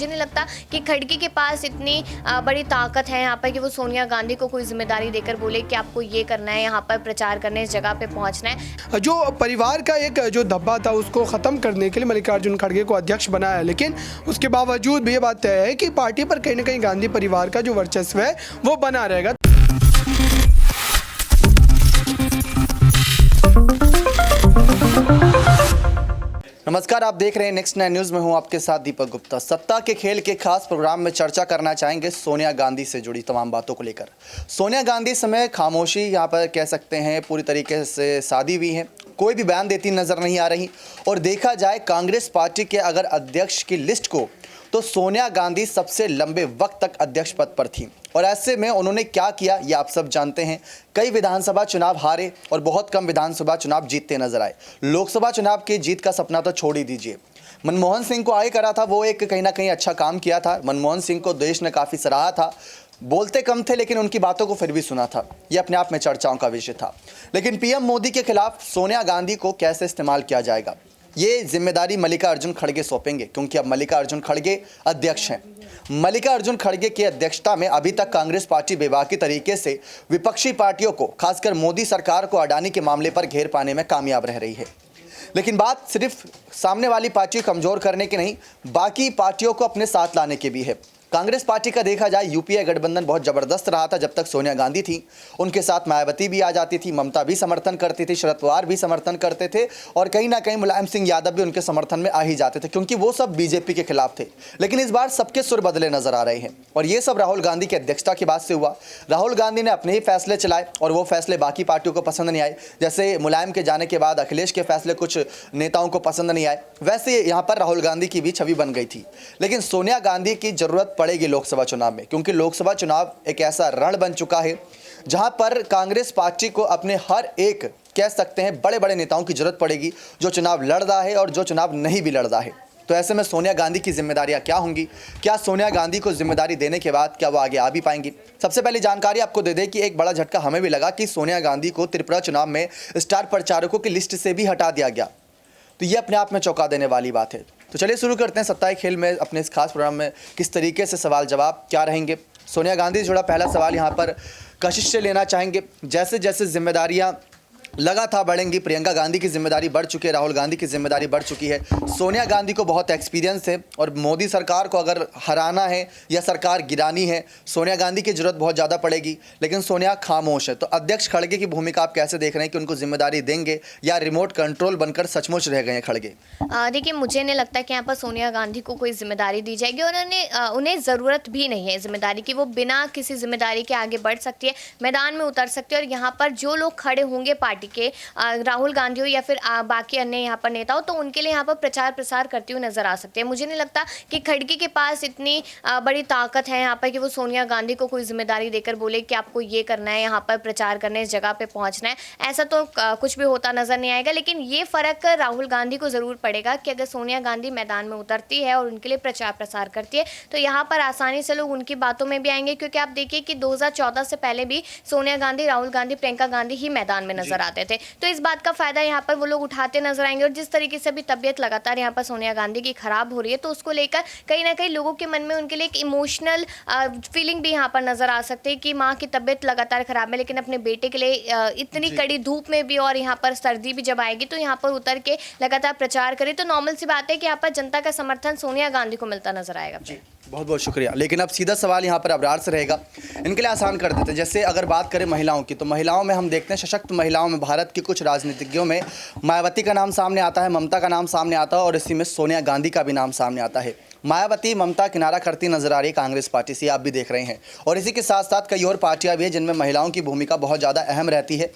मुझे नहीं लगता कि खड़गे के पास इतनी बड़ी ताकत है यहाँ पर कि वो सोनिया गांधी को कोई जिम्मेदारी देकर बोले कि आपको ये करना है, यहाँ पर प्रचार करने, इस जगह पे पहुँचना है। जो परिवार का एक जो धब्बा था उसको ख़त्म करने के लिए मल्लिकार्जुन खड़गे को अध्यक्ष बनाया, लेकिन उसके बावजूद भी ये बात तय है कि पार्टी पर कहीं ना कहीं गांधी परिवार का जो वर्चस्व है वो बना रहेगा। नमस्कार, आप देख रहे हैं नेक्स्ट 9 न्यूज़ में हूं आपके साथ दीपक गुप्ता। सत्ता के खेल के खास प्रोग्राम में चर्चा करना चाहेंगे सोनिया गांधी से जुड़ी तमाम बातों को लेकर। सोनिया गांधी समय खामोशी यहां पर कह सकते हैं पूरी तरीके से साधी हुई हैं, कोई भी बयान देती नज़र नहीं आ रही। और देखा जाए कांग्रेस पार्टी के अगर अध्यक्ष की लिस्ट को, तो सोनिया गांधी सबसे लंबे वक्त तक अध्यक्ष पद पर थी। और ऐसे में उन्होंने क्या किया ये आप सब जानते हैं। कई विधानसभा चुनाव हारे और बहुत कम विधानसभा चुनाव जीतते नजर आए। लोकसभा चुनाव की जीत का सपना तो छोड़ ही दीजिए, मनमोहन सिंह को आगे करा था, वो एक कहीं ना कहीं अच्छा काम किया था। मनमोहन सिंह को देश ने काफ़ी सराहा था, बोलते कम थे लेकिन उनकी बातों को फिर भी सुना था। ये अपने आप में चर्चाओं का विषय था। लेकिन पीएम मोदी के खिलाफ सोनिया गांधी को कैसे इस्तेमाल किया जाएगा, ये जिम्मेदारी मल्लिकार्जुन खड़गे सौंपेंगे, क्योंकि अब मल्लिकार्जुन खड़गे अध्यक्ष हैं। मल्लिकार्जुन खड़गे की अध्यक्षता में अभी तक कांग्रेस पार्टी बेबाकी तरीके से विपक्षी पार्टियों को, खासकर मोदी सरकार को अडानी के मामले पर घेर पाने में कामयाब रह रही है। लेकिन बात सिर्फ सामने वाली पार्टी को कमज़ोर करने की नहीं, बाकी पार्टियों को अपने साथ लाने की भी है। कांग्रेस पार्टी का देखा जाए यूपीए गठबंधन बहुत ज़बरदस्त रहा था जब तक सोनिया गांधी थी। उनके साथ मायावती भी आ जाती थी, ममता भी समर्थन करती थी, शरद पवार भी समर्थन करते थे और कहीं ना कहीं मुलायम सिंह यादव भी उनके समर्थन में आ ही जाते थे, क्योंकि वो सब बीजेपी के खिलाफ थे। लेकिन इस बार सबके सुर बदले नजर आ रहे हैं और ये सब राहुल गांधी की अध्यक्षता के बाद से हुआ। राहुल गांधी ने अपने ही फैसले चलाए और वो फैसले बाकी पार्टियों को पसंद नहीं आए। जैसे मुलायम के जाने के बाद अखिलेश के फैसले कुछ नेताओं को पसंद नहीं आए, वैसे यहाँ पर राहुल गांधी की भी छवि बन गई थी। लेकिन सोनिया गांधी की जरूरत पड़ेगी लोकसभा चुनाव में, क्योंकि लोकसभा चुनाव एक ऐसा रण बन चुका है जहां पर कांग्रेस पार्टी को अपने हर एक, कह सकते हैं, बड़े बड़े नेताओं की जरूरत पड़ेगी जो चुनाव लड़ रहा है और जो चुनाव नहीं भी लड़ रहा है। तो ऐसे में सोनिया गांधी की जिम्मेदारियां क्या होंगी, क्या सोनिया गांधी को जिम्मेदारी देने के बाद क्या वो आगे आ भी पाएंगी? सबसे पहली जानकारी आपको दे दें कि एक बड़ा झटका हमें भी लगा कि सोनिया गांधी को त्रिपुरा चुनाव में स्टार प्रचारकों की लिस्ट से भी हटा दिया गया। तो ये अपने आप में चौंका देने वाली बात है। तो चलिए शुरू करते हैं सत्ता के खेल में। अपने इस खास प्रोग्राम में किस तरीके से सवाल जवाब क्या रहेंगे, सोनिया गांधी से जुड़ा पहला सवाल यहाँ पर कशिश से लेना चाहेंगे। जैसे जैसे जिम्मेदारियाँ लगातार बढ़ेंगी, प्रियंका गांधी की जिम्मेदारी बढ़ चुकी है, राहुल गांधी की जिम्मेदारी बढ़ चुकी है, सोनिया गांधी को बहुत एक्सपीरियंस है और मोदी सरकार को अगर हराना है या सरकार गिरानी है, सोनिया गांधी की जरूरत बहुत ज़्यादा पड़ेगी। लेकिन सोनिया खामोश है। तो अध्यक्ष खड़गे की भूमिका आप कैसे देख रहे हैं कि उनको जिम्मेदारी देंगे या रिमोट कंट्रोल बनकर सचमुच रह गए हैं खड़गे? देखिए, मुझे नहीं लगता कि यहाँ पर सोनिया गांधी को कोई जिम्मेदारी दी जाएगी और उन्हें ज़रूरत भी नहीं है जिम्मेदारी की। वो बिना किसी जिम्मेदारी के आगे बढ़ सकती है, मैदान में उतर सकती है और यहाँ पर जो लोग खड़े होंगे पार्टी के, राहुल गांधी हो या फिर बाकी अन्य यहाँ पर नेता हो, तो उनके लिए यहाँ पर प्रचार प्रसार करती हुई नजर आ सकती है। मुझे नहीं लगता कि खड़गे के पास इतनी बड़ी ताकत है यहाँ पर कि वो सोनिया गांधी को कोई जिम्मेदारी देकर बोले कि आपको ये करना है, यहाँ पर प्रचार करने, इस जगह पे पहुँचना है। ऐसा तो कुछ भी होता नजर नहीं आएगा। लेकिन ये फर्क राहुल गांधी को जरूर पड़ेगा कि अगर सोनिया गांधी मैदान में उतरती है और उनके लिए प्रचार प्रसार करती है तो यहाँ पर आसानी से लोग उनकी बातों में भी आएंगे। क्योंकि आप देखिए कि 2014 से पहले भी सोनिया गांधी, राहुल गांधी, प्रियंका गांधी ही मैदान में नजर आते थे। तो इस बात का फायदा यहाँ पर वो लोग उठाते नजर आएंगे। और जिस तरीके से भी तबीयत लगातार यहाँ पर सोनिया गांधी की खराब हो रही है, तो उसको लेकर कहीं ना कहीं लोगों के मन में उनके लिए एक इमोशनल फीलिंग भी यहाँ पर नजर आ सकती है कि माँ की तबीयत लगातार खराब है, लेकिन अपने बेटे के लिए इतनी कड़ी धूप में भी और यहाँ पर सर्दी भी जब आएगी तो यहाँ पर उतर के लगातार प्रचार करे, तो नॉर्मल सी बात है कि यहाँ पर जनता का समर्थन सोनिया गांधी को मिलता नजर आएगा। बहुत बहुत शुक्रिया। लेकिन अब सीधा सवाल यहाँ पर अबरार से रहेगा, इनके लिए आसान कर देते हैं। जैसे अगर बात करें महिलाओं की, तो महिलाओं में हम देखते हैं, सशक्त महिलाओं में भारत के कुछ राजनीतिज्ञों में मायावती का नाम सामने आता है, ममता का नाम सामने आता है और इसी में सोनिया गांधी का भी नाम सामने आता है। मायावती, ममता किनारा करती नजर आ रही है कांग्रेस पार्टी से, आप भी देख रहे हैं। और इसी के साथ साथ कई और पार्टियां भी हैं जिनमें महिलाओं की भूमिका बहुत ज़्यादा अहम रहती है।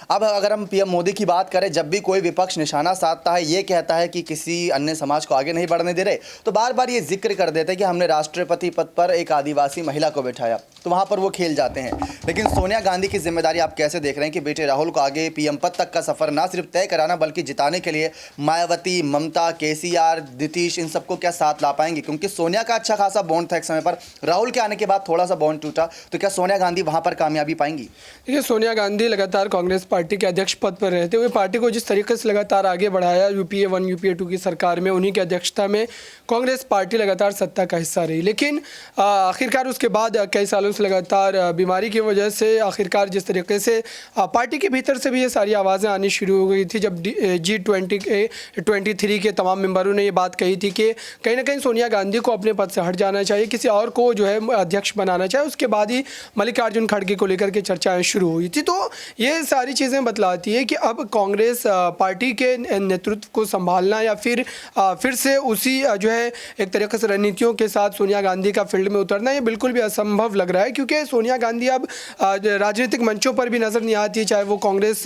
अब अगर हम पीएम मोदी की बात करें, जब भी कोई विपक्ष निशाना साधता है, ये कहता है कि किसी अन्य समाज को आगे नहीं बढ़ने दे रहे, तो बार बार ये जिक्र कर देते हैं कि हमने राष्ट्रपति पद पर एक आदिवासी महिला को बिठाया, तो वहाँ पर वो खेल जाते हैं। लेकिन सोनिया गांधी की जिम्मेदारी आप कैसे देख रहे हैं कि बेटे राहुल को आगे पीएम पद तक का सफर ना सिर्फ तय कराना बल्कि जिताने के लिए मायावती, ममता, केसीआर, नीतीश, इन सबको क्या साथ ला पाएंगे? क्योंकि सोनिया का अच्छा खासा बॉन्ड था एक समय पर, राहुल के आने के बाद थोड़ा सा बॉन्ड टूटा, तो क्या सोनिया गांधी वहाँ पर कामयाबी पाएंगी? देखिए, सोनिया गांधी लगातार कांग्रेस पार्टी के अध्यक्ष पद पर रहते हुए पार्टी को जिस तरीके से लगातार आगे बढ़ाया, यूपीए 1 यूपीए 2 की सरकार में उन्हीं की अध्यक्षता में कांग्रेस पार्टी लगातार सत्ता का हिस्सा रही। लेकिन आखिरकार उसके बाद कई सालों से लगातार बीमारी की वजह से आखिरकार जिस तरीके से पार्टी के भीतर से भी ये सारी आवाज़ें आनी शुरू हो गई थी, जब G23 के तमाम मेंबरों ने ये बात कही थी कि कहीं ना कहीं सोनिया गांधी को अपने पद से हट जाना चाहिए, किसी और को जो है अध्यक्ष बनाना चाहिए। उसके बाद ही मल्लिकार्जुन खड़गे को लेकर के चर्चाएं शुरू हुई थी। तो ये सारी चीज़ें बतलाती है कि अब कांग्रेस पार्टी के नेतृत्व को संभालना या फिर से उसी जो है एक तरीके से रणनीतियों के साथ सोनिया गांधी का फील्ड में उतरना, ये बिल्कुल भी असंभव लग रहा है, क्योंकि सोनिया गांधी अब राजनीतिक मंचों पर भी नज़र नहीं आती, चाहे वो कांग्रेस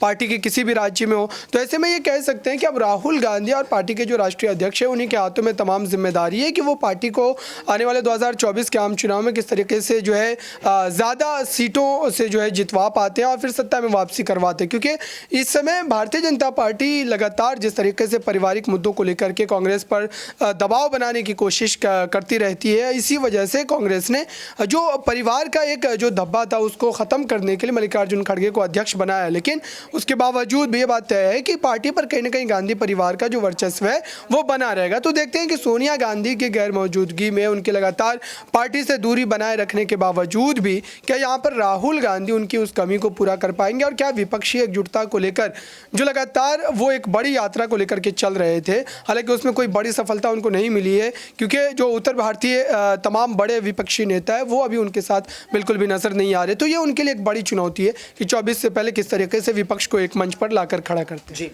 पार्टी के किसी भी राज्य में हो। तो ऐसे में ये कह सकते हैं कि अब राहुल गांधी और पार्टी के जो राष्ट्रीय अध्यक्ष हैं उन्हीं के हाथों में तमाम जिम्मेदारी है कि वो पार्टी को आने वाले 2024 के आम चुनाव में किस तरीके से जो है ज़्यादा सीटों से जो है जितवा पाते हैं और फिर सत्ता में वापसी करवाते हैं। क्योंकि इस समय भारतीय जनता पार्टी लगातार जिस तरीके से पारिवारिक मुद्दों को लेकर के कांग्रेस पर दबाव बनाने की कोशिश करती रहती है, इसी वजह से कांग्रेस ने जो परिवार का एक जो धब्बा था उसको ख़त्म करने के लिए मल्लिकार्जुन खड़गे को अध्यक्ष बनाया। लेकिन उसके बावजूद भी ये बात तय है कि पार्टी पर कहीं ना कहीं गांधी परिवार का जो वर्चस्व है वो बना रहेगा। तो देखते हैं कि सोनिया गांधी की गैर मौजूदगी में उनके लगातार पार्टी से दूरी बनाए रखने के बावजूद भी क्या यहाँ पर राहुल गांधी उनकी उस कमी को पूरा कर पाएंगे, और क्या विपक्षी एकजुटता को लेकर जो लगातार वो एक बड़ी यात्रा को लेकर के चल रहे थे, हालांकि उसमें कोई बड़ी सफलता उनको नहीं मिली है, क्योंकि जो उत्तर भारतीय तमाम बड़े विपक्षी नेता है वो अभी उनके साथ बिल्कुल भी नजर नहीं आ रहे। तो ये उनके लिए एक बड़ी चुनौती है कि 24 से पहले किस तरीके से विपक्ष को एक मंच पर लाकर खड़ा करते हैं। जी,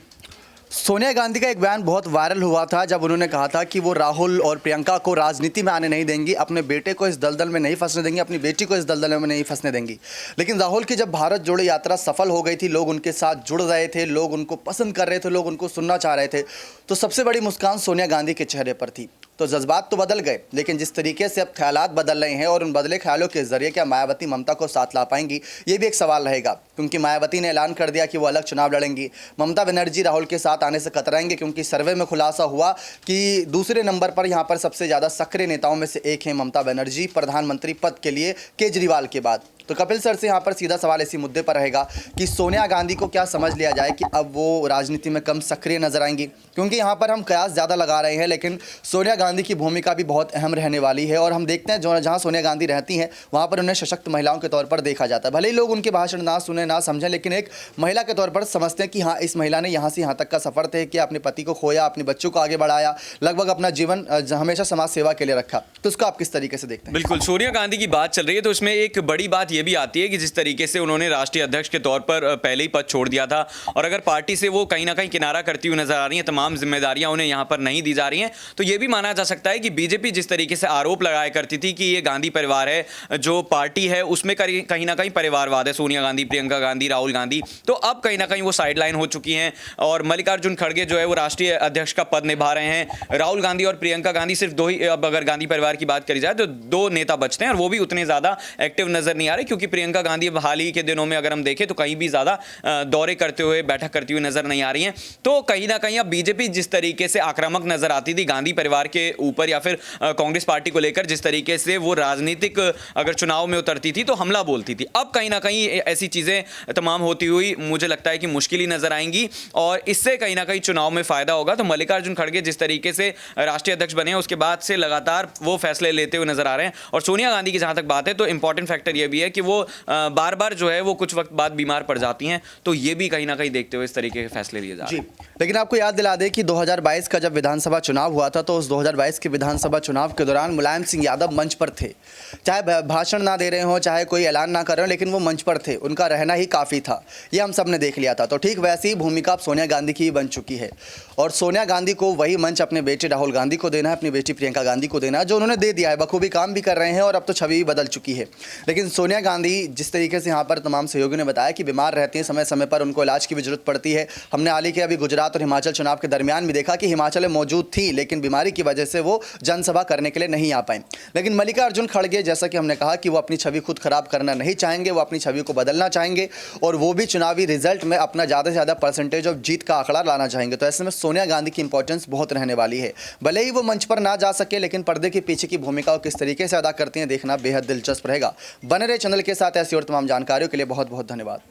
सोनिया गांधी का एक बयान बहुत वायरल हुआ था जब उन्होंने कहा था कि वो राहुल और प्रियंका को राजनीति में आने नहीं देंगी, अपने बेटे को इस दलदल में नहीं फंसने देंगी, अपनी बेटी को इस दलदल में नहीं फंसने देंगी। लेकिन राहुल की जब भारत जोड़ो यात्रा सफल हो गई थी, लोग उनके साथ जुड़ रहे थे, लोग उनको पसंद कर रहे थे, लोग उनको सुनना चाह रहे थे, तो सबसे बड़ी मुस्कान सोनिया गांधी के चेहरे पर थी। तो जज्बात तो बदल गए, लेकिन जिस तरीके से अब ख्यालात बदल रहे हैं और उन बदले ख्यालों के जरिए क्या मायावती ममता को साथ ला पाएंगी, ये भी एक सवाल रहेगा। क्योंकि मायावती ने ऐलान कर दिया कि वो अलग चुनाव लड़ेंगी। ममता बनर्जी राहुल के साथ आने से कतराएंगे, क्योंकि सर्वे में खुलासा हुआ कि दूसरे नंबर पर यहाँ पर सबसे ज़्यादा सक्रिय नेताओं में से एक हैं ममता बनर्जी, प्रधानमंत्री पद के लिए केजरीवाल के बाद। तो कपिल सर से यहाँ पर सीधा सवाल इसी मुद्दे पर रहेगा कि सोनिया गांधी को क्या समझ लिया जाए कि अब वो राजनीति में कम सक्रिय नजर आएंगी, क्योंकि यहाँ पर हम कयास ज़्यादा लगा रहे हैं, लेकिन सोनिया गांधी की भूमिका भी बहुत अहम रहने वाली है। और हम देखते हैं जहाँ सोनिया गांधी रहती हैं वहाँ पर उन्हें सशक्त महिलाओं के तौर पर देखा जाता है। भले ही लोग उनके भाषण ना सुने ना समझें, लेकिन एक महिला के तौर पर समझते हैं कि हाँ, इस महिला ने यहाँ से यहाँ तक का सफ़र तय किया, अपने पति को खोया, अपने बच्चों को आगे बढ़ाया, लगभग अपना जीवन हमेशा समाज सेवा के लिए रखा। तो उसको आप किस तरीके से देखते हैं? बिल्कुल, सोनिया गांधी की बात चल रही है तो उसमें एक बड़ी बात यह भी आती है कि जिस तरीके से उन्होंने राष्ट्रीय अध्यक्ष के तौर पर पहले ही पद छोड़ दिया था, और अगर पार्टी से वो कहीं ना कहीं किनारा करती हुई नजर आ रही है, तमाम जिम्मेदारियां उन्हें यहाँ पर नहीं दी जा रही हैं, तो ये भी माना जा सकता है कि बीजेपी जिस तरीके से आरोप लगाया करती थी कि ये गांधी परिवार है, जो पार्टी है उसमें कहीं ना कहीं परिवारवाद है, सोनिया गांधी, प्रियंका गांधी, राहुल गांधी, तो अब कहीं ना कहीं वो साइडलाइन हो चुकी हैं। और मल्लिकार्जुन खड़गे जो है वो राष्ट्रीय अध्यक्ष का पद निभा रहे हैं। राहुल गांधी और प्रियंका गांधी सिर्फ दो ही, अब अगर गांधी परिवार की बात करी जाए तो दो नेता बचते हैं, और वो भी उतने ज़्यादा एक्टिव नजर नहीं आ रहे, क्योंकि प्रियंका गांधी अब हाल ही के दिनों में अगर हम देखें तो कहीं भी ज़्यादा दौरे करते हुए, बैठक करती हुई नजर नहीं आ रही हैं। तो कहीं ना कहीं अब बीजेपी जिस तरीके से आक्रामक नजर आती थी गांधी परिवार के ऊपर या फिर कांग्रेस पार्टी को लेकर, जिस तरीके से वो राजनीतिक अगर चुनाव में उतरती थी तो हमला बोलती थी, अब कहीं ना कहीं ऐसी चीज़ें तमाम होती हुई मुझे लगता है कि मुश्किल ही नजर आएंगी, और इससे कहीं ना कहीं चुनाव में फायदा होगा। तो मल्लिकार्जुन खड़गे जिस तरीके से राष्ट्रीय अध्यक्ष बने हैं उसके बाद से लगातार वो फैसले लेते हुए नजर आ रहे हैं। और सोनिया गांधी की जहां तक बात है तो इंपॉर्टेंट फैक्टर ये भी है कि वो बार बार जो है वो कुछ वक्त बाद बीमार पड़ जाती हैं, तो ये भी कहीं ना कहीं देखते हुए इस तरीके के फैसले लिए जा रहे हैं। लेकिन आपको याद दिला दें कि 2022 का जब विधानसभा चुनाव हुआ था, तो उस 2022 के विधानसभा चुनाव के दौरान मुलायम सिंह यादव मंच पर थे, चाहे भाषण ना दे रहे हो, चाहे कोई ऐलान ना कर रहे हो, लेकिन वो मंच पर थे, उनका रहना ही काफ़ी था, ये हम सब ने देख लिया था। तो ठीक वैसी ही भूमिका अब सोनिया गांधी की बन चुकी है, और सोनिया गांधी को वही मंच अपने बेटे राहुल गांधी को देना है, अपनी बेटी प्रियंका गांधी को देना है, जो उन्होंने दे दिया है, बखूबी काम भी कर रहे हैं, और अब तो छवि भी बदल चुकी है। लेकिन सोनिया गांधी जिस तरीके से यहाँ पर तमाम सहयोगियों ने बताया कि बीमार रहती हैं, समय समय पर उनको इलाज की भी जरूरत पड़ती है। हमने हाल ही के अभी गुजरात और हिमाचल चुनाव के दरमियान भी देखा कि हिमाचल में मौजूद थी, लेकिन बीमारी की वजह से वो जनसभा करने के लिए नहीं आ पाए। लेकिन मल्लिकार्जुन खड़गे, जैसा कि हमने कहा कि वो अपनी छवि खुद खराब करना नहीं चाहेंगे, वो अपनी छवि को बदलना चाहेंगे, और वो भी चुनावी रिजल्ट में अपना ज़्यादा से ज़्यादा परसेंटेज ऑफ जीत का आंकड़ा लाना चाहेंगे। तो ऐसे में सोनिया गांधी की इंपॉर्टेंस बहुत रहने वाली है। भले ही वो मंच पर ना जा सके, लेकिन पर्दे के पीछे की भूमिका वो किस तरीके से अदा करती हैं देखना बेहद दिलचस्प रहेगा। बने रहे चैनल के साथ, ऐसी और तमाम जानकारियों के लिए बहुत बहुत धन्यवाद।